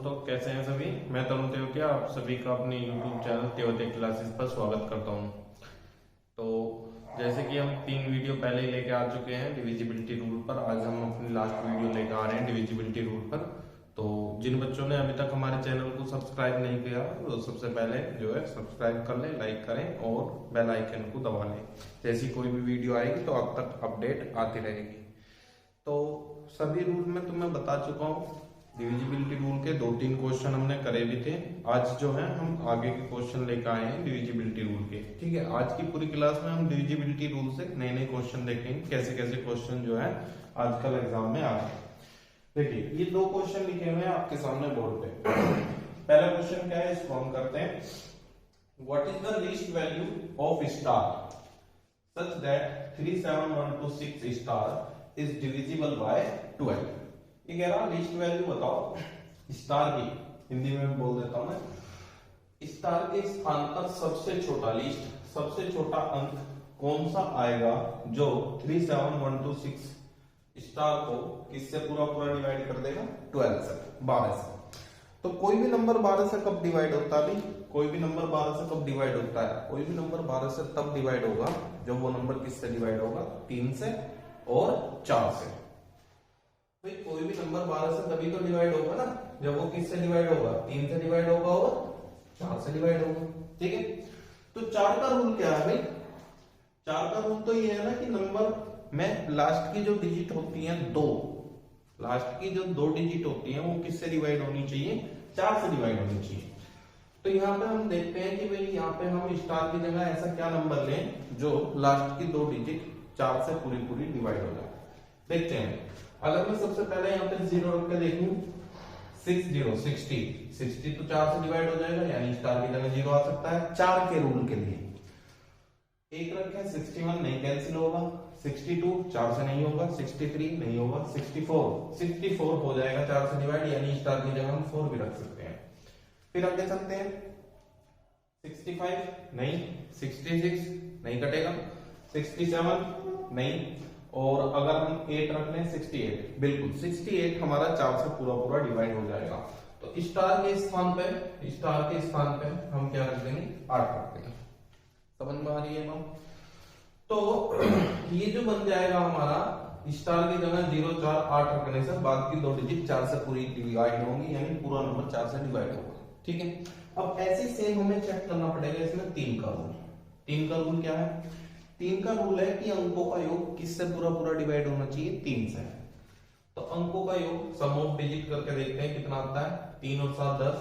दोस्तों, कैसे हैं सभी। मैं तरुण तेवतिया आप सभी का अपने YouTube चैनल तेवतिया क्लासेस पर स्वागत करता हूं। तो जैसे कि हम 3 वीडियो पहले ही लेके आ चुके हैं डिविजिबिलिटी रूल पर, आज हम अपनी लास्ट वीडियो लेकर आ रहे हैं डिविजिबिलिटी रूल पर। तो जिन बच्चों ने अभी तक हमारे चैनल को सब्सक्राइब नहीं किया तो सबसे पहले जो है सब्सक्राइब कर लें, लाइक करें और बेल आइकन को दबा लें। जैसी कोई भी वीडियो आएगी तो आप तक अपडेट आती रहेगी। तो सभी रूल में तुम्हें बता चुका हूँ। डिविजिबिलिटी रूल के 2-3 क्वेश्चन हमने करे भी थे। आज जो है हम आगे के क्वेश्चन लेकर आए हैं डिविजिबिलिटी रूल के। ठीक है, आज की पूरी क्लास में हम डिविजिबिलिटी रूल से नए नए क्वेश्चन देखेंगे, कैसे कैसे क्वेश्चन जो है आजकल एग्जाम में आ रहे हैं। देखिए, ये 2 क्वेश्चन लिखे हुए हैं आपके सामने बोर्ड पे। पहला क्वेश्चन क्या है, इसको हम करते हैं। What is the least value of star such that 37126 star is divisible by 12। ये कह रहा लीस्ट वैल्यू बताओ स्टार की, हिंदी में बोल देता हूं मैं। स्टार के स्थान पर सबसे छोटा लीस्ट, सबसे छोटा अंक कौन सा आएगा जो 37126 स्टार को किससे पूरा पूरा डिवाइड कर देगा? 12 से, 12 से। तो कोई भी नंबर 12 से कब डिवाइड होता है? कोई भी नंबर 12 से कब डिवाइड होता है? कोई भी नंबर 12 से तब डिवाइड होगा जब वो नंबर किससे डिवाइड होगा? 3 से और 4 से। भाई कोई भी नंबर 12 से तभी तो डिवाइड होगा ना जब वो किससे डिवाइड होगा? 3 से डिवाइड होगा और 4 से डिवाइड होगा। ठीक है, तो 4 का रूल क्या है भाई? 4 का रूल तो ये है ना कि नंबर में लास्ट की जो डिजिट होती है 2, लास्ट की जो 2 डिजिट होती है वो किससे डिवाइड होनी चाहिए? 4 से डिवाइड होनी चाहिए। तो यहाँ पे हम देखते हैं कि भाई यहाँ पे हम स्टार की जगह ऐसा क्या नंबर लें जो लास्ट की 2 डिजिट 4 से पूरी पूरी डिवाइड हो जाए। देखते हैं। अगर मैं सबसे पहले यहाँ पे 0 रख के देखूं, 60 तो 4 से डिवाइड हो जाएगा, यानी स्टार की जगह 0 आ सकता है 4 के रूल के लिए। 1 रखें 61 नहीं कैंसिल होगा, 62 4 से नहीं होगा, 63 नहीं होगा, 64 हो जाएगा 4 से डिवाइड, यानी स्टार की जगह हम 4 भी रख सकते हैं। फिर आगे चलते हैं। 65 नहीं, 66 नहीं कटेगा, 67 नहीं, और अगर हम 8 रख लें 68, बिल्कुल 68 हमारा 4 से पूरा पूरा डिवाइड हो जाएगा। तो स्टार के स्थान पे हम क्या रख देंगे? 8 रख देंगे। समझ में आ रही है ना? तो ये जो बन जाएगा हमारा स्टार की जगह 0 4 8 रखने से बाद की 2 डिजिट 4 से पूरी डिवाइड होंगी, यानी पूरा नंबर 4 से डिवाइड होगा। ठीक है, अब ऐसे सेम हमें चेक करना पड़ेगा इसमें 3 का रूल। 3 का रूल क्या है? 3 का रूल है कि अंकों का योग किससे पूरा पूरा डिवाइड होना चाहिए? 3 से। तो अंकों का योग सम ऑफ डिजिट करके देखते हैं कितना आता है। 3 और 7 10,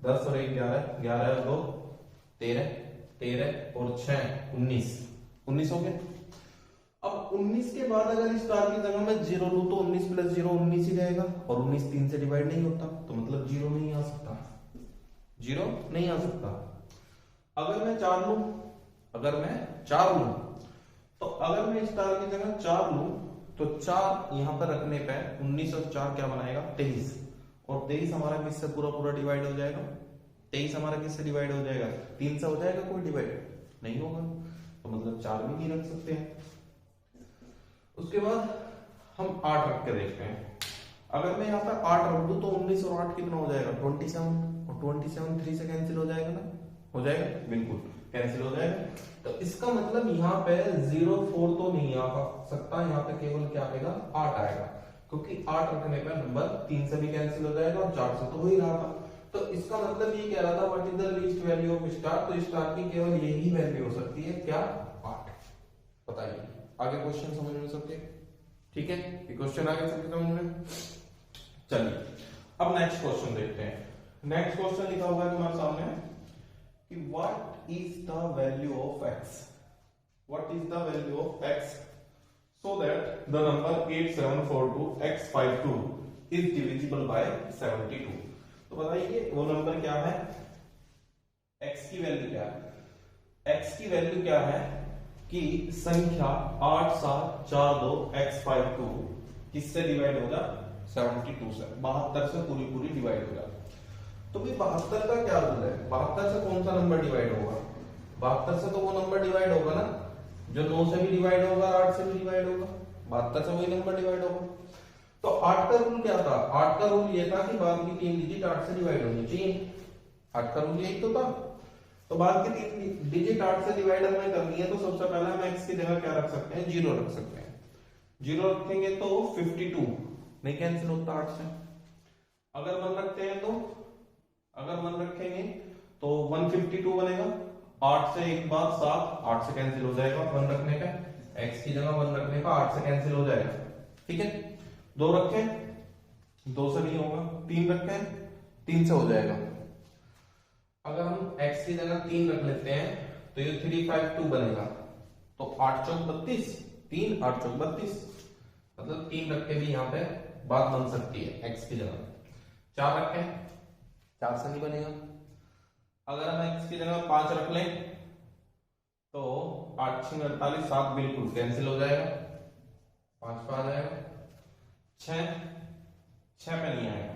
10 और 1 11, 11 और 2 13, 13 और 6 19 हो गया। अब 19 के बाद अगर स्टार की जगह मैं 0 लूं तो 19 + 0 19 ही रहेगा, और 19 3 से डिवाइड नहीं होता, तो मतलब 0 नहीं आ सकता, 0 नहीं आ सकता। अगर मैं 4 लूं तो अगर मैं स्टार की जगह 4 लूं तो 4 यहां पर रखने पे 19 और 4 क्या बनाएगा? 23, और 23 हमारा किससे पूरा पूरा डिवाइड हो जाएगा? 23 हमारा किससे डिवाइड हो जाएगा? 3 से हो जाएगा, कोई डिवाइड नहीं होगा, तो मतलब 4 भी नहीं रख सकते हैं। उसके बाद हम 8 रख के देखते हैं। अगर मैं यहाँ पर 8 रख दूं तो 19 और 8 कितना हो जाएगा? 27, और 27 3 से कैंसिल हो जाएगा ना? हो जाएगा, बिल्कुल कैंसिल हो जाएगा। तो इसका मतलब यहाँ पे 0 4 तो नहीं आ सकता, यहाँ पे केवल क्या आएगा? 8 आएगा, क्योंकि 8 रखने पे नंबर 3 से भी कैंसिल हो जाएगा और 4 से तो हो ही रहा था। तो इसका मतलब ये कह रहा था what is the least value of star, तो स्टार की केवल यही वैल्यू हो सकती है, क्या? 8। बताइए आगे क्वेश्चन समझ में सबके? ठीक है, ये क्वेश्चन आगे सबके समझ में? चलिए अब नेक्स्ट क्वेश्चन देखते हैं। नेक्स्ट क्वेश्चन लिखा हुआ है तुम्हारे सामने कि what is the value of x, what is the value of x so that the number 8742x52 is divisible by 72। तो बताइए वो नंबर क्या है? x की वैल्यू क्या है? x की वैल्यू क्या है कि संख्या 8742x52 किससे डिवाइड होगा? 72 से, 72 से पूरी पूरी डिवाइड होगा। तो भाई 72 का क्या रूल है? 72 से कौन सा नंबर डिवाइड होगा? 72 से तो वो नंबर डिवाइड होगा ना जो 9 से भी डिवाइड होगा, 8 से भी डिवाइड होगा, 72 से वही नंबर डिवाइड होगा। तो 8 का रूल क्या था? 8 का रूल ये था कि बाद की 3 डिजिट 8 से डिवाइड होनी चाहिए। 8 का रूल यही तो था। तो बाद की 3 डिजिट 8 से डिवाइड हमें करनी है, तो सबसे पहले हम x की जगह क्या रख सकते हैं? 0 रख सकते हैं। 0 रखेंगे तो 52 नहीं कैंसिल होता 8 से। अगर 1 रखते हैं तो, अगर 1 रखेंगे तो 152 बनेगा। 8 से एक बार 7, 8 से कैंसिल हो जाएगा 1 रखने पे, x की जगह 1 रखने का 8 से कैंसिल हो जाएगा। ठीक है, 2 रखें, 2 से नहीं होगा। 3 रखें, 3 से हो जाएगा। अगर हम x की जगह 3 रख लेते हैं तो ये 352 बनेगा। तो 8 चौक 32, 3 8 चौक 32, मतलब 3 रख के भी यहाँ पे बात बन सकती है x की जगह। 4 रखें, 4 से नहीं बनेगा। अगर हम x की जगह 5 रख लें तो 8 6 48, 7 बिल्कुल कैंसिल हो जाएगा, 5 पे आ जाएगा। 6 पे नहीं आएगा,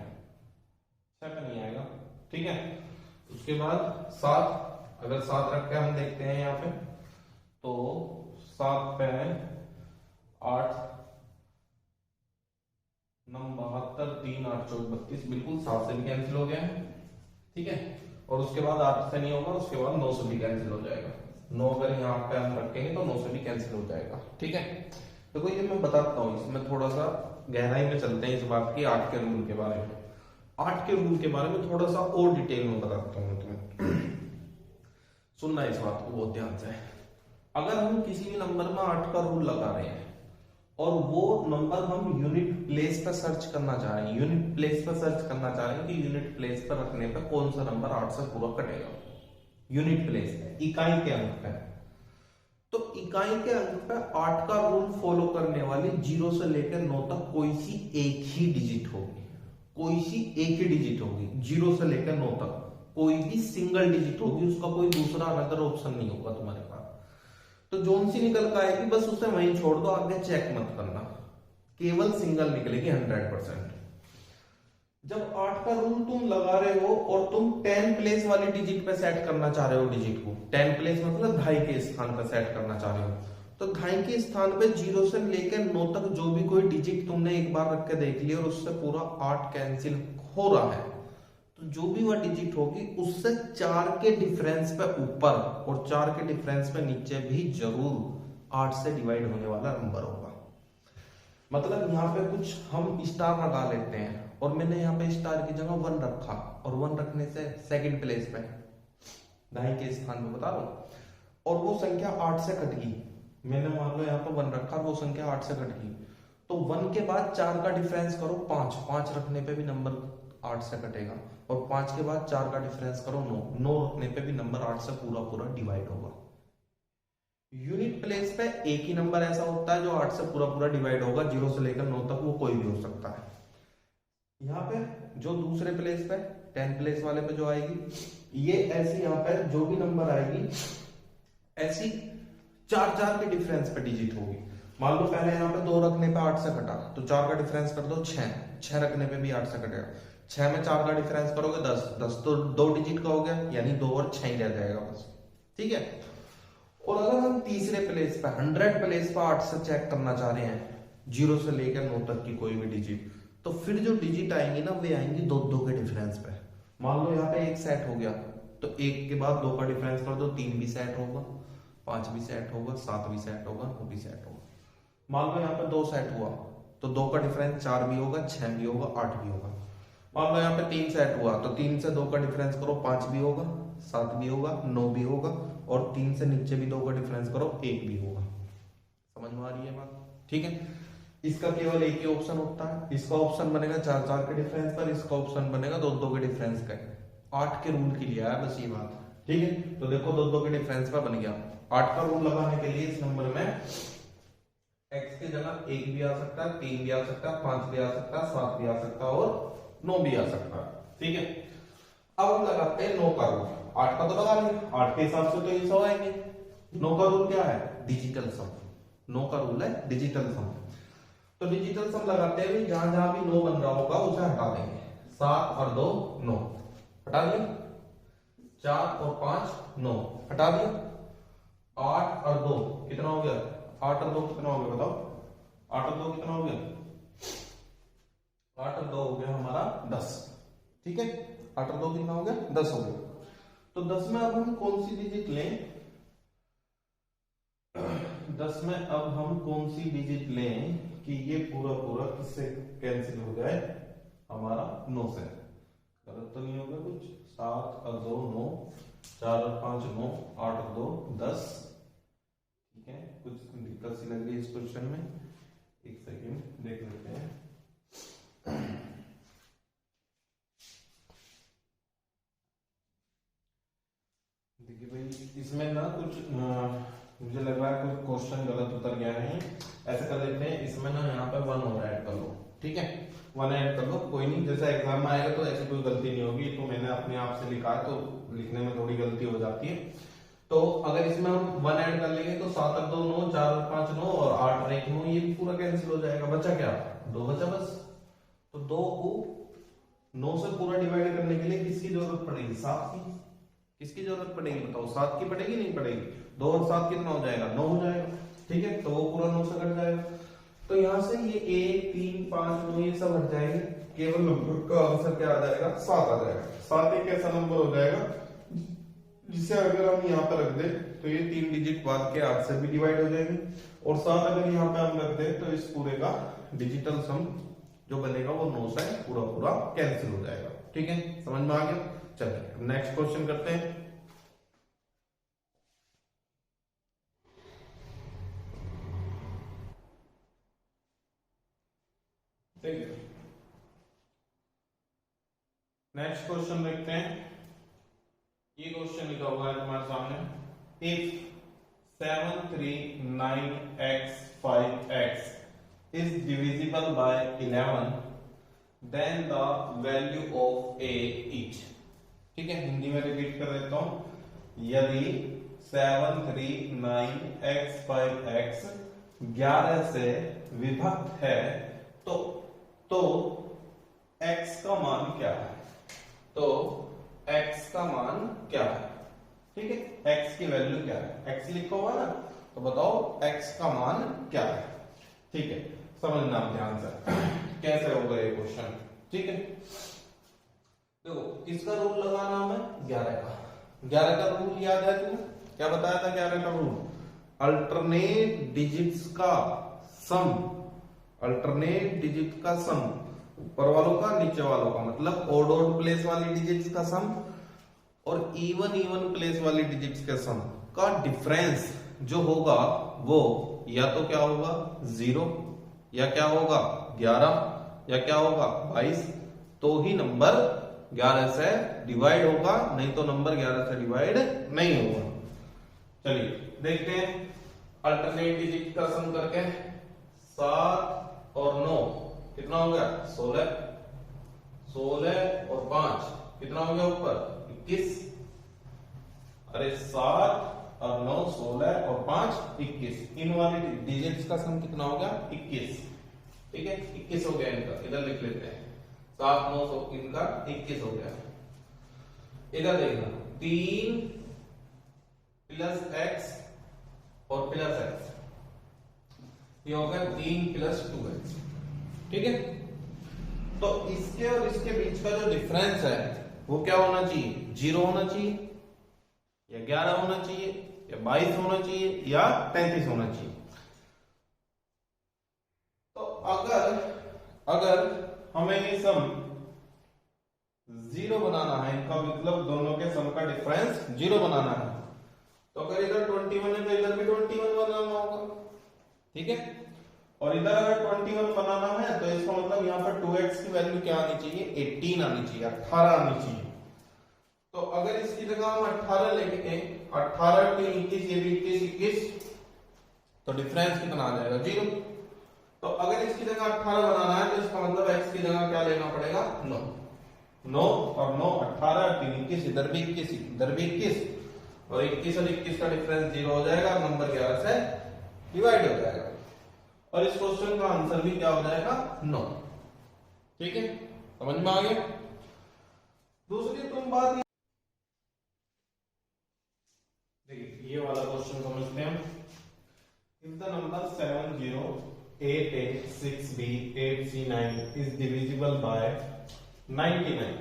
6 पे नहीं आएगा। ठीक है, उसके बाद 7, अगर 7 रख के हम देखते हैं यहाँ पे तो 7 पे 8 9 72, 3 8 चौक 32, बिल्कुल 7 से भी कैंसिल हो गया है। ठीक है, और उसके बाद 8 से नहीं होगा, उसके बाद 9 से भी कैंसिल हो जाएगा। 9 अगर यहाँ पे हम रखेंगे तो 9 से भी कैंसिल हो जाएगा। ठीक है, तो ये मैं बताता हूँ, इसमें थोड़ा सा गहराई में चलते हैं इस बात की 8 के रूल के बारे में। 8 के रूल के बारे में थोड़ा सा और डिटेल में बताता हूँ तुम्हें। सुनना इस बात को बहुत ध्यान से। अगर हम किसी भी नंबर में 8 का रूल लगा रहे हैं और वो नंबर हम यूनिट प्लेस पर सर्च करना चाह रहे हैं, यूनिट प्लेस पर सर्च करना चाह रहे हैं कि यूनिट प्लेस पर रखने पर कौन सा नंबर 8 से पूरा कटेगा। यूनिट प्लेस है, इकाई के अंक पे, तो इकाई के अंक पे 8 का रूल फॉलो करने वाली 0 से लेकर 9 तक कोई सी एक ही डिजिट होगी, कोई सी एक ही डिजिट होगी। 0 से लेकर 9 तक कोई भी सिंगल डिजिट होगी, उसका कोई दूसरा अनदर ऑप्शन नहीं होगा तुम्हारे पास। तो जोन सी निकल कर आएगी बस उसे वहीं छोड़ दो, आगे चेक मत करना, केवल सिंगल निकलेगी 100%। जब 8 का रूल तुम लगा रहे हो और तुम 10 प्लेस वाली डिजिट पे सेट करना चाह रहे हो, डिजिट को 10 प्लेस मतलब 2.5 के स्थान पर सेट करना चाह रहे हो, तो 2.5 के स्थान पे 0 से लेकर 9 तक जो भी कोई डिजिट तुमने एक बार रख के देख लिया और उससे पूरा 8 कैंसिल हो रहा है, तो जो भी वह डिजिट होगी उससे 4 के डिफरेंस पे ऊपर और 4 के डिफरेंस पे नीचे भी जरूर 8 से डिवाइड होने वाला नंबर होगा। मतलब यहाँ पे कुछ हम स्टार लगा लेते हैं और मैंने यहाँ पे स्टार की जगह 1 रखा और 1 रखने से सेकंड प्लेस पे 2.5 के स्थान पे बता रहा हूं और वो संख्या 8 से कट गई, मैंने मान लो यहाँ पे 1 रखा और वो संख्या 8 से कट गई, तो 1 के बाद 4 का डिफरेंस करो 5, 5 रखने पे भी नंबर 8 से कटेगा और 5 के बाद 4 का डिफरेंस करो 9, 9 रखने पे भी नंबर 8 से पूरा पूरा डिवाइड होगा। यूनिट प्लेस पे एक ही नंबर ऐसा होता है जो 8 से पूरा पूरा डिवाइड होगा, 0 से लेकर 9 तक वो कोई भी हो सकता है। यहाँ पे जो दूसरे प्लेस पे 10 प्लेस वाले पे जो आएगी ये ऐसी, यहाँ पे जो भी नंबर आएगी ऐसी 4 के डिफरेंस पे डिजिट होगी। मान लो पहले यहाँ पे 2 रखने पे 8 से कटा तो 4 का डिफरेंस कर दो 6 रखने पे भी 8 से कटेगा, 6 में 4 का डिफरेंस करोगे 10 तो 2 डिजिट का हो गया, यानी 2 और 6 ही रह जाएगा बस। ठीक है, और अगर हम तीसरे प्लेस पे 100 प्लेस पे 8 से चेक करना चाह रहे हैं 0 से लेकर 9 तक की कोई भी डिजिट, तो फिर जो डिजिट आएंगी ना वे आएंगी 2 के डिफरेंस पे। मान लो यहाँ पे 1 सेट हो गया तो 1 के बाद 2 का डिफरेंस कर दो, 3 भी सेट होगा, 5 भी सेट होगा, 7 भी सेट होगा, 9 भी सेट होगा। मान लो यहाँ पे 2 सेट हुआ तो 2 का डिफरेंस 4 भी होगा, 6 भी होगा, 8 भी होगा। मान लो यहाँ पे 3 सेट हुआ तो 3 से 2 का डिफरेंस करो 5 भी होगा, 7 भी होगा, 9 भी होगा, और 3 से नीचे भी 2 का डिफरेंस करो 1 भी होगा। समझ में आ रही है बात? ठीक है, इसका केवल एक ही ऑप्शन होता है, इसका ऑप्शन बनेगा 4 के डिफरेंस पर, इसका ऑप्शन बनेगा 2 के डिफरेंस का। 8 के रूल के लिए है बस ये बात। ठीक है, तो देखो 2 के डिफरेंस पर बन गया। 8 का रूल लगाने के लिए इस नंबर में x की जगह 1 भी आ सकता है, 3 भी आ सकता है, 5 भी आ सकता है, 7 भी आ सकता है और 9 भी आ सकता है। ठीक है, अब हम लगाते हैं 9 का रूल। 8 का तो लगा लिया, 8 के हिसाब से तो ये 100 आएंगे। 9 का रूल क्या है? डिजिटल सम। 9 का रूल है डिजिटल सम। तो डिजिटल सम लगाते हैं, जहां जहां भी 9 बन रहा होगा उसे हटा देंगे। 7 और 2 9 हटा दिया, 4 और 5 9 हटा दिया, 8 और 2 कितना हो गया? 8 और 2 कितना हो गया बताओ? 8 और 2 कितना हो गया? कितना हो गया 10 हो गया। तो 10 में अब हम कौन सी डिजिट लें, 10 में अब हम कौन सी डिजिट लें कि ये पूरा पूरा किससे कैंसिल हो जाए, हमारा 9 से। गलत तो नहीं होगा कुछ, 7 और 2 9, 4 और 5 9, 8 और 2 10। ठीक है, कुछ दिक्कत सी लग रही है इस क्वेश्चन में, एक सेकेंड देख लेते हैं। देखिए भाई इसमें ना कुछ मुझे लग रहा है कुछ क्वेश्चन गलत उतर गया है। ऐसे कर लेते हैं, इसमें ना यहाँ पे 1 और ऐड कर लो। ठीक है, 1 ऐड कर लो, कोई नहीं, जैसा एग्जाम में आएगा तो ऐसी कोई गलती नहीं होगी। तो मैंने अपने आप से लिखा है तो लिखने में थोड़ी गलती हो जाती है। तो अगर इसमें हम 1 ऐड कर लेंगे तो 7 और 2 9, 4 और 5 9 और 8 और 1 9, ये भी पूरा कैंसिल हो जाएगा। बचा क्या, 2 बचा बस। तो 2 को 9 से पूरा डिवाइड करने के लिए किसकी जरूरत पड़ेगी, 7 की। किसकी जरूरत पड़ेगी बताओ, 7 की पड़ेगी नहीं पड़ेगी। 2 और 7 कितना हो जाएगा, 9 हो जाएगा। ठीक है, तो वो पूरा 9 से कट जाएगा। तो यहां से ये 1 3 5 9 ये सब हट जाएंगे, केवल नंबर का आंसर क्या आ जाएगा, 7 आ जाएगा। 7 एक ऐसा नंबर हो जाएगा जिसे अगर हम यहाँ पे रख दे तो ये 3 डिजिट बाद के 8 से भी डिवाइड हो जाएंगे, और 7 अगर यहाँ पे हम रख दे तो इस पूरे का डिजिटल सम जो बनेगा वो 9 से पूरा पूरा कैंसिल हो जाएगा। ठीक है, समझ में आ गया। चलिए नेक्स्ट क्वेश्चन करते हैं। नेक्स्ट क्वेश्चन देखते हैं। ये क्वेश्चन लिखा हुआ है तुम्हारे सामने, if 739x5x is divisible by 11 then the value of a each। ठीक है, हिंदी में रिपीट कर देता हूं, यदि 739x5x 11 से विभक्त है तो x का मान क्या है, तो x का मान क्या है। ठीक है, x की वैल्यू क्या है, x लिखा हुआ ना, तो बताओ x का मान क्या है। ठीक है, समझना ध्यान से कैसे होगा ये क्वेश्चन। ठीक है, देखो किसका रूल लगाना हमें, 11 का। 11 का रूल याद है तुम्हें, क्या बताया था 11 का रूल, अल्टरनेट डिजिट्स का सम, अल्टरनेट डिजिट का सम, ऊपर वालों का नीचे वालों का, मतलब ओड ओड प्लेस वाली डिजिट्स का सम और इवन इवन प्लेस वाली डिजिट्स के सम का डिफरेंस जो होगा वो या तो क्या होगा 0, या क्या होगा 11, या क्या होगा 22, तो ही नंबर 11 से डिवाइड होगा, नहीं तो नंबर 11 से डिवाइड नहीं होगा। चलिए देखते हैं, अल्टरनेट डिजिट का सम करके 7 और 9 कितना हो गया, 16, 16 और 5 कितना हो गया ऊपर 21। अरे 7 और 9 16 और 5 21, इन वाली डिजिट्स का सम कितना हो गया 21। ठीक है, 21 हो गया इनका, इधर लिख लेते हैं 7 9 तो इनका 21 हो गया। इधर देखना 3 प्लस x और प्लस x, ये होगा 3 प्लस 2x। ठीक है, तो इसके और इसके बीच का जो डिफरेंस है वो क्या होना चाहिए, 0 होना चाहिए, या 11 होना चाहिए, या 22 होना चाहिए, या 33 होना चाहिए। तो अगर हमें ये सम 0 बनाना है, इनका मतलब दोनों के सम का डिफरेंस 0 बनाना है, तो अगर इधर 21 है तो इधर भी 21 बनाना होगा। ठीक है, और इधर अगर 21 बनाना है तो इसका मतलब यहाँ पर 2x की वैल्यू क्या आनी चाहिए, 18 आनी चाहिए, 18 आनी चाहिए। तो अगर इसकी जगह हम 18 लेके 18 3 21, ये भी 21 21, तो डिफरेंस कितना आ जाएगा 0। तो अगर इसकी जगह 18 बनाना है तो इसका मतलब x की जगह क्या लेना पड़ेगा 9, 9 और 9 18 3 21, इधर भी 21 इधर भी 21, और 21 और 21 का डिफरेंस 0 हो जाएगा, नंबर 11 से डिवाइड हो जाएगा, और इस क्वेश्चन का आंसर भी क्या हो जाएगा 9। ठीक है, समझ में आ गया। दूसरी तुम बात देखिए, ये वाला क्वेश्चन समझते हैं। If the number 70886b8c9 is divisible by 99,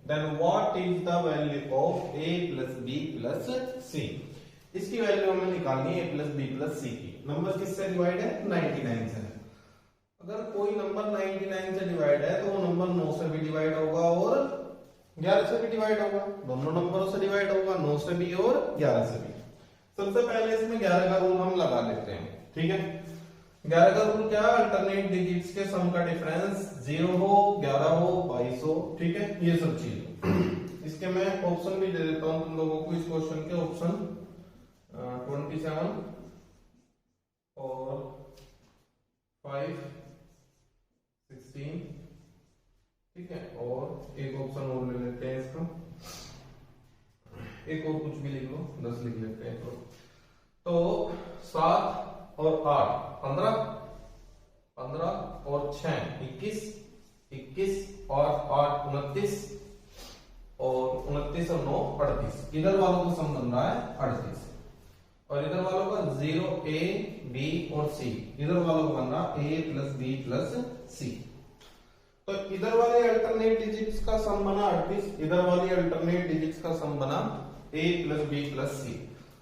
then what is the value of a plus b plus c। इसकी वैल्यू हमें निकालनी है a plus b plus c की। नंबर किससे डिवाइड है? 99 से। अगर कोई नंबर 99 से डिवाइड है तो वो नंबर 9 से भी डिवाइड होगा और 11 से भी डिवाइड होगा। दोनों नंबरों से डिवाइड होगा, 9 से भी और 11 से भी। सबसे पहले इसमें 11 का रूल हम लगा लेते हैं, ठीक है। 11 का रूल क्या? अल्टरनेट डिजिट्स के सम का डिफरेंस 0 हो, 11 हो, 22 हो, ठीक है, ये सब चीज। इसके मैं ऑप्शन भी दे देता हूं तुम लोगों को। इस क्वेश्चन के ऑप्शन 27 और 5, 16, ठीक है, और एक ऑप्शन और ले लेते हैं इसका, एक और कुछ भी लिख लो, 10 लिख लेते हैं। तो 7 और 8 15, 15 और 6 21, 21 और 8 29, और 29 और 9 38। इधर वालों का सम बन रहा है 38 और इधर वालों का 0 a b और c। इधर वालों का बन रहा a plus b plus c। तो इधर वाले अल्टरनेट डिजिट्स का सम बना 38, इधर वाली अल्टरनेट डिजिट्स का सम बना a plus b plus c।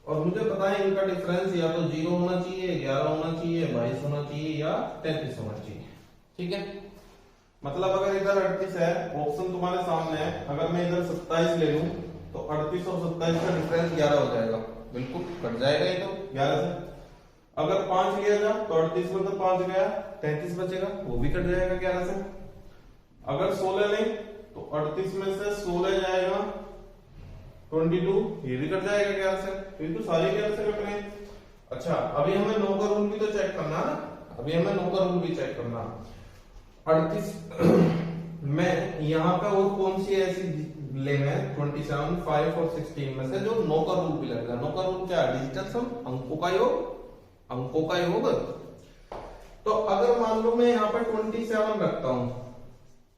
और मुझे पता है इनका डिफरेंस या तो 0 होना चाहिए, 11 होना चाहिए, 22 होना चाहिए या 33 होना चाहिए, ठीक है। मतलब अगर इधर 38 है, ऑप्शन तुम्हारे सामने है, अगर मैं इधर 27 ले लूं तो 38 और 27 का डिफरेंस 11 हो जाएगा, बिल्कुल कट जाएगा ये तो 11 से। अगर 5 लिया जाए तो 38 में तो 5 गया, 33 बचेगा, वो भी कट जाएगा 11 से। अगर 16 लें तो 38 में से 16 जाएगा 22, ये भी कट जाएगा 11 से, तो ये तो सारे 11 से कट रहे हैं। अच्छा, अभी हमें 9 का रूल भी तो चेक करना है ना, अभी हमें 9 का रूल भी चेक करना। 38 में यहाँ पे और कौन सी ऐसी लेना है 27, 5 और 16 में से जो 9 का रूल भी लगेगा। 9 का रूल क्या है? डिजिटल सम, अंकों का योग, अंकों का योग। तो अगर मान लो मैं यहाँ पे 27 रखता हूं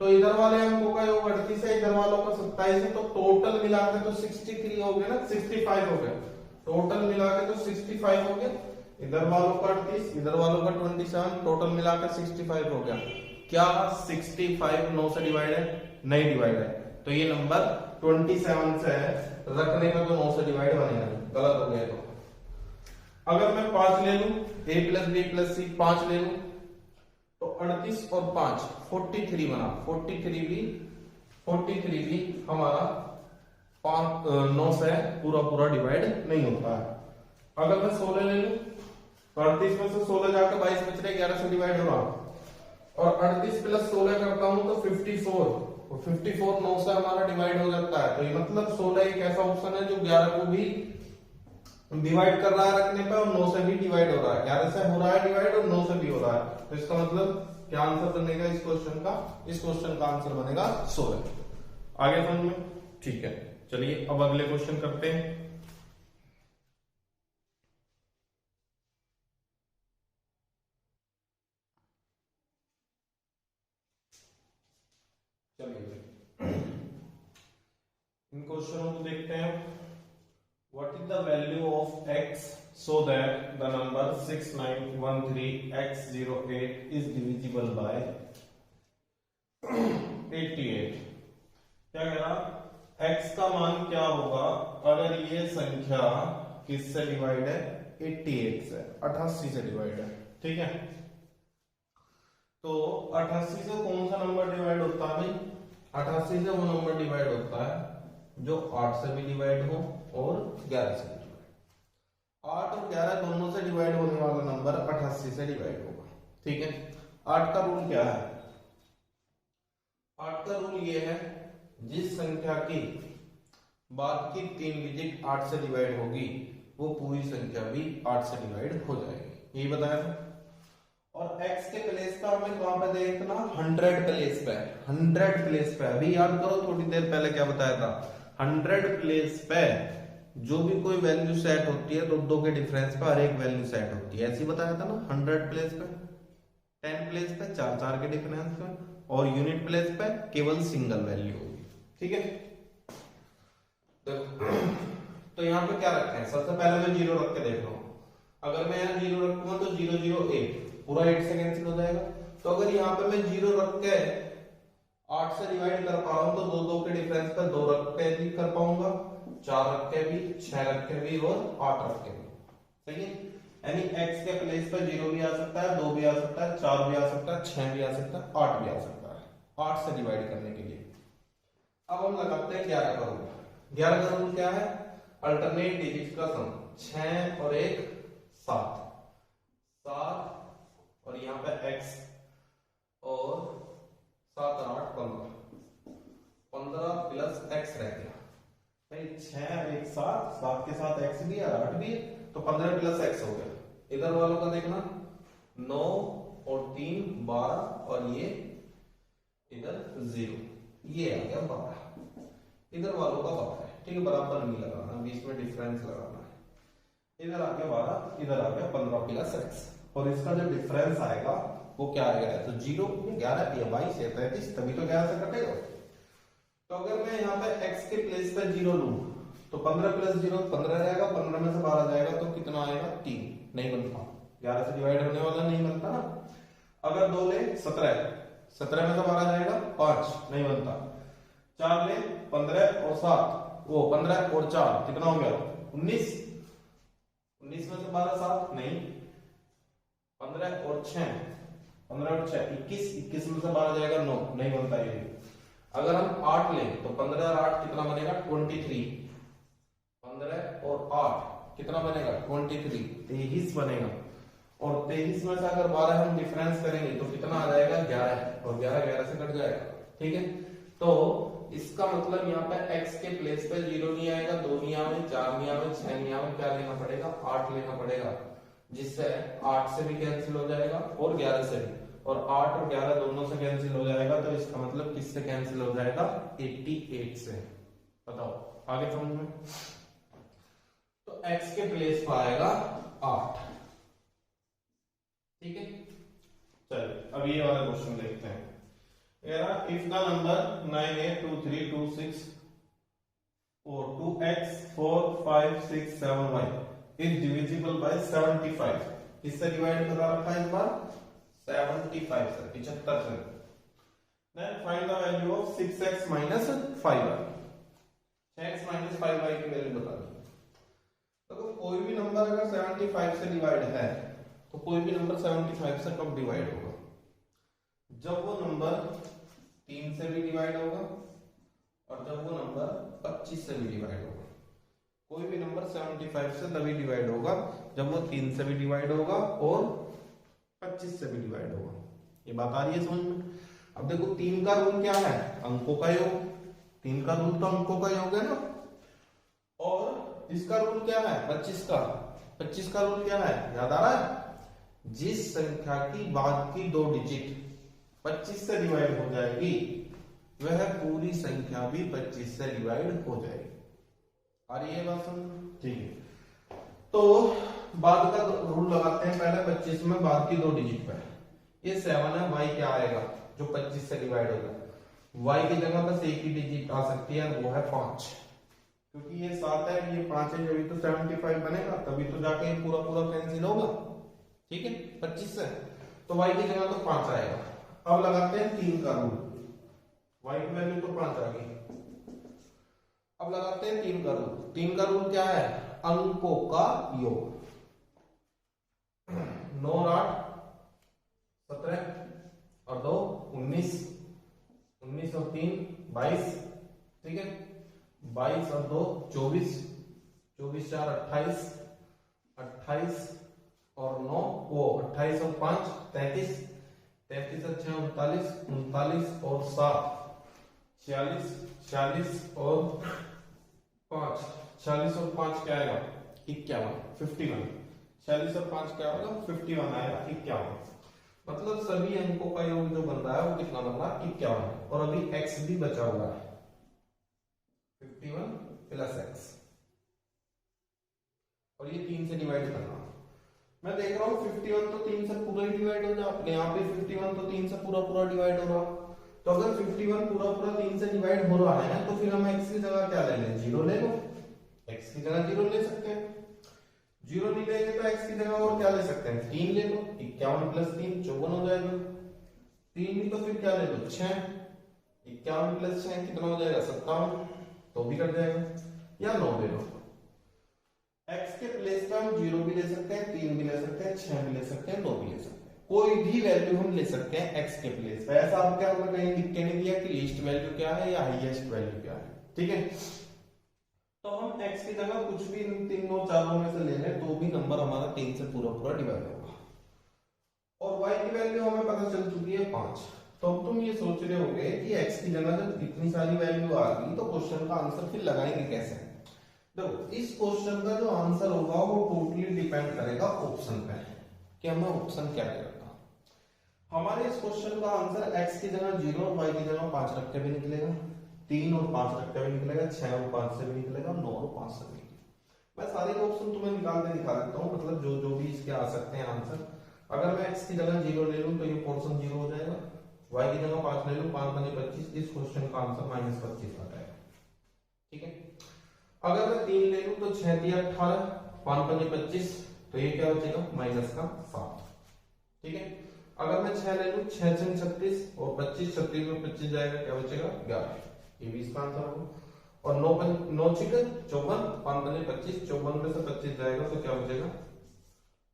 तो इधर वाले अंकों का योग 38 है, इधर वालों का 27 है, तो टोटल मिला के तो 63 हो गया ना, 65 हो गया, टोटल मिला के तो 65 हो गया। इधर वालों का 38, इधर वालों का 27, टोटल मिला के 65 हो गया। क्या 65 9 से डिवाइड है? नहीं डिवाइड है, तो ये नंबर 27 से है, रखने का तो 9 से डिवाइड बनेगा, गलत हो गया। तो अगर मैं 5 ले लूं, a plus b plus c 5 ले लूं तो 38 और 5 43 बना। 43 भी हमारा 9 से पूरा डिवाइड नहीं होता है। अगर मैं 16 ले लूं तो 38 में से 16 जाकर 22 बच रहे, 11 से डिवाइड हो रहा, और 38 प्लस 16 करता हूं तो 54, और 54 9 से हमारा डिवाइड हो जाता है। तो ये मतलब 16 एक ऐसा ऑप्शन है जो 11 को भी डिवाइड कर रहा है रखने पे, और 9 से भी डिवाइड हो रहा है, 11 से हो रहा है डिवाइड और 9 से भी हो रहा है। तो इसका मतलब क्या आंसर बनेगा इस क्वेश्चन का? इस क्वेश्चन का आंसर बनेगा 16। आगे समझ में? ठीक है, चलिए अब अगले क्वेश्चन करते हैं। चलिए इन क्वेश्चनों को देखते हैं। What is the value of x so that the number 6913x08 is divisible by 88? क्या कह रहा? x का मान क्या होगा अगर ये संख्या किससे डिवाइड है? 88 से, 88 से डिवाइड है, ठीक है। तो 88 से कौन सा नंबर डिवाइड होता है भाई? 88 से वो नंबर डिवाइड होता है जो 8 से भी डिवाइड हो और 11 से भी डिवाइड। 8 और 11 दोनों से डिवाइड होने वाला नंबर 88 से डिवाइड होगा, ठीक है। 8 का रूल क्या है? 8 का रूल ये है, जिस संख्या की बाद की 3 डिजिट 8 से डिवाइड होगी वो पूरी संख्या भी 8 से डिवाइड हो जाएगी, यही बताया था। और x के प्लेस पे हमें कहां पे देखना? 100 प्लेस पे, 100 प्लेस पे। अभी याद करो थोड़ी देर पहले क्या बताया था? 100 प्लेस पे जो भी कोई वैल्यू सेट होती है तो दो के डिफरेंस पे हर एक वैल्यू सेट होती है, ऐसे बताया था ना। 100 प्लेस पे, 10 प्लेस पे 4 के डिफरेंस पे, और यूनिट प्लेस पे केवल सिंगल वैल्यू होगी, ठीक है। तो यहाँ पे क्या रखे हैं? सबसे पहले मैं 0 रख के देख रहा हूं। अगर मैं यहाँ 0 रखूंगा तो 0 0 8, पूरा 8 से कैंसिल हो जाएगा। तो अगर यहाँ पे मैं 0 रख के 8 से डिवाइड कर पा रहा हूं तो दो दो के डिफरेंस पर 2 रख के भी कर पाऊंगा, 4 रख के भी, 6 रख के भी और 8 रख के भी। सही है, यानी x के प्लेस पर 0 भी आ सकता है, 2 भी आ सकता है, 4 भी आ सकता है, 6 भी आ सकता है, 8 भी आ सकता है, 8 से डिवाइड करने के लिए। अब हम लगाते हैं 11 का रूल। 11 का रूल क्या है? अल्टरनेट डिजिट का सम, 6 और 1 7, 7 और यहाँ पे x और 7 और 8 15, 15 प्लस x रह गया। भाई 6 और 1 7, 7 के साथ x भी है 8 भी है, तो 15 प्लस x हो गया। इधर वालों का देखना 9 और 3 12 और ये इधर 0, ये आ गया 12। इधर वालों का 12 है, ठीक है, बराबर नहीं लगाना, बीच में डिफरेंस लगाना है। इधर आ गया 12, इधर आ गया 15 प्लस x, और इसका जो डिफरेंस आएगा वो क्या आएगा? तो 0, 11, ये 22 है 33, तभी तो 11 से कटेगा। तो अगर मैं यहाँ पे x के प्लेस पे 0 लूं तो 15 प्लस 0 15 रहेगा, 15 में से 12 जाएगा तो कितना आएगा? 3, नहीं बनता, 11 से डिवाइड होने वाला नहीं बनता ना। अगर 2 ले 17, 17 में से 12 जाएगा 5, नहीं बनता। 4 ले 15 और 7, वो 15 और 4 कितना हो गया? 19, 19 में से 12 7, नहीं। 15 और 6, 15 और 6 21, 21 में से 12 जाएगा 9, नहीं बनता ये। अगर हम 8 लें तो 15 और 8 कितना बनेगा? 23, 15 और 8 कितना बनेगा? 23, 23 बनेगा। और 23 में से अगर 12 हम डिफरेंस करेंगे तो कितना आ जाएगा? 11, और 11 11 से कट जाएगा, ठीक है। तो इसका मतलब यहाँ पे x के प्लेस पे 0 नहीं आएगा, 2 नहीं आवे, 4 नहीं आवे, 6 नहीं आवे, क्या लेना पड़ेगा? 8 लेना पड़ेगा, जिससे 8 से भी कैंसिल हो जाएगा और 11 से भी, और 8 और 11 दोनों से कैंसिल हो जाएगा। तो इसका मतलब किससे कैंसिल हो जाएगा? 88 से। बताओ आगे समझ में? तो x के प्लेस पर आएगा 8, ठीक है। चलिए अब ये वाला क्वेश्चन देखते हैं। If the number 982326 or 2x 4 5 6 7 y is divisible by 75, किससे डिवाइड करा रखा है इस बार? 75 से, 75 से। Then find the value of 6x minus 5y, 6x minus 5y की वैल्यू बतानी। तो कोई भी नंबर अगर 75 से डिवाइड है तो कोई भी नंबर 75 से कब डिवाइड होगा? जब वो नंबर 3 से भी डिवाइड होगा और जब वो नंबर 25 से भी डिवाइड होगा। कोई भी नंबर 75 से तभी डिवाइड होगा जब वो 3 से भी डिवाइड होगा और 25 से भी डिवाइड होगा। ये बात आ रही है समझ में? अब देखो 3 का रूल क्या है? अंकों का योग। 3 का रूल तो अंकों का योग है ना। और इसका रूल क्या है? 25 का। 25 का रूल क्या है? याद आ रहा है? जिस संख्या की बाद की 2 डिजिट 25 से डिवाइड हो जाएगी वह पूरी संख्या भी 25 से डिवाइड हो जाएगी। आ रही है बात समझ? ठीक है। तो बाद का रूल लगाते हैं पहले 25 में बाद की 2 डिजिट पर। ये 7 है, y क्या आएगा जो 25 से डिवाइड होगा? y की जगह बस एक ही डिजिट आ सकती है, वो है 5, क्योंकि ये 7 है, ये 5 है, जब तो 75 बनेगा तभी तो जाके पूरा पूरा कैंसिल होगा, ठीक है, 25 से। तो y की जगह तो 5 आएगा। अब लगाते हैं 3 का रूल। y की वैल्यू तो 5 आ गई। अब लगाते हैं 3 का रूल। 3 का रूल क्या है? अंकों का योग। 9 और 8 17 और 2 19, 19 और 3 22, ठीक है, 22 और 2 24, 24 4 28, 28 और 9 वो 28 और 5 33, 33 और 6 39, 39 और 7 46, 46 और 5, 46 और 5 क्या आएगा? 51, 51। 46 और 5 क्या होगा? 51 आएगा, 51। मतलब सभी अंकों का योग जो बन रहा है वो कितना बन रहा है? 51। और अभी x भी बचा हुआ है, 51 प्लस x, और ये 3 से डिवाइड करना। मैं देख रहा हूँ 51 तो 3 से पूरा ही डिवाइड हो रहा है, यहाँ पे 51 तो 3 से पूरा पूरा डिवाइड हो रहा। तो अगर 51 पूरा पूरा 3 से डिवाइड हो रहा है तो फिर हम x की जगह क्या ले लें? 0 ले लो। x की जगह 0 ले सकते हैं। 0 नहीं लेंगे तो x की जगह और क्या ले सकते हैं? 3 ले लो। 51 प्लस 3 54 हो जाएगा। 3 नहीं तो फिर क्या ले लो? 6। 51 प्लस 6 कितना हो जाएगा 57, तो भी कट जाएगा, या 9 ले लो। x के प्लेस पे हम 0 भी ले सकते हैं, 3 भी ले सकते हैं, 6 भी ले सकते हैं, 9 भी ले सकते हैं, कोई भी वैल्यू हम ले सकते हैं x के प्लेस पे। ऐसा आप क्या हमने कहीं लिख के नहीं दिया कि लीस्ट वैल्यू क्या है या हाईएस्ट वैल्यू क्या है, ठीक है। तो हम x की जगह कुछ भी इन तीनों चारों में से ले लें तो भी नंबर हमारा 3 से पूरा पूरा डिवाइड होगा। और y की वैल्यू हमें पता चल चुकी है 5। तो अब तुम ये सोच रहे होगे कि x की जगह जब इतनी सारी वैल्यू आ गई तो क्वेश्चन का आंसर फिर लगाएंगे कैसे। देखो इस क्वेश्चन का जो आंसर होगा वो टोटली डिपेंड करेगा ऑप्शन पे कि हमें ऑप्शन क्या देगा। हमारे इस क्वेश्चन का आंसर x की जगह 0 और y की जगह 5 रख के भी निकलेगा, 3 और 5 रख के भी निकलेगा, 6 और 5 से भी निकलेगा, 9 और 5 से भी निकलेगा। मैं सारे ऑप्शन तुम्हें निकाल के दिखा देता हूँ, मतलब जो जो भी इसके आ सकते हैं आंसर। अगर मैं x की जगह 0 ले लूं तो ये पोर्शन 0 हो जाएगा, y की जगह 5 ले लूं, 5 बने 25, इस क्वेश्चन का आंसर -25 आ जाएगा, ठीक है। अगर मैं 3 ले लूं तो 6 3 18, 5 बने 25, तो ये क्या बचेगा -7, ठीक है। अगर मैं 6 ले लूं, 6 6 36 और 25 36 में 25 जाएगा, क्या बचेगा 11, ये भी इसका आंसर होगा। और 9 9 6 54, 5 बने 25, 54 में से 25 जाएगा तो क्या बचेगा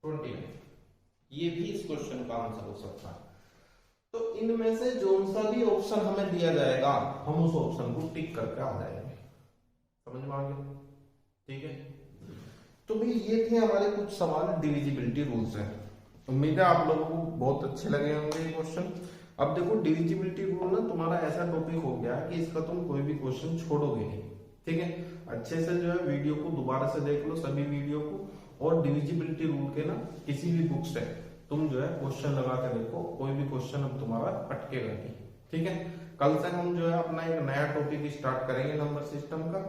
29, ये भी इस क्वेश्चन का आंसर हो सकता है। तो इनमें से जो सा भी ऑप्शन हमें दिया जाएगा हम उस ऑप्शन को टिक करके आ जाएंगे, समझ में आ गया, ठीक है। तो भी ये थे हमारे कुछ सवाल डिविजिबिलिटी रूल से। उम्मीद है आप लोगों को बहुत अच्छे लगे होंगे ये क्वेश्चन। अब देखो डिविजिबिलिटी रूल ना तुम्हारा ऐसा टॉपिक हो गया कि इसका तुम कोई भी क्वेश्चन छोड़ोगे नहीं, ठीक है। अच्छे से जो है वीडियो को दोबारा से देख लो सभी वीडियो को, और डिविजिबिलिटी रूल के ना किसी भी बुक से तुम जो है क्वेश्चन लगा के देखो, कोई भी क्वेश्चन अब तुम्हारा अटकेगा नहीं, ठीक है। कल से हम जो है अपना एक नया टॉपिक स्टार्ट करेंगे नंबर सिस्टम का।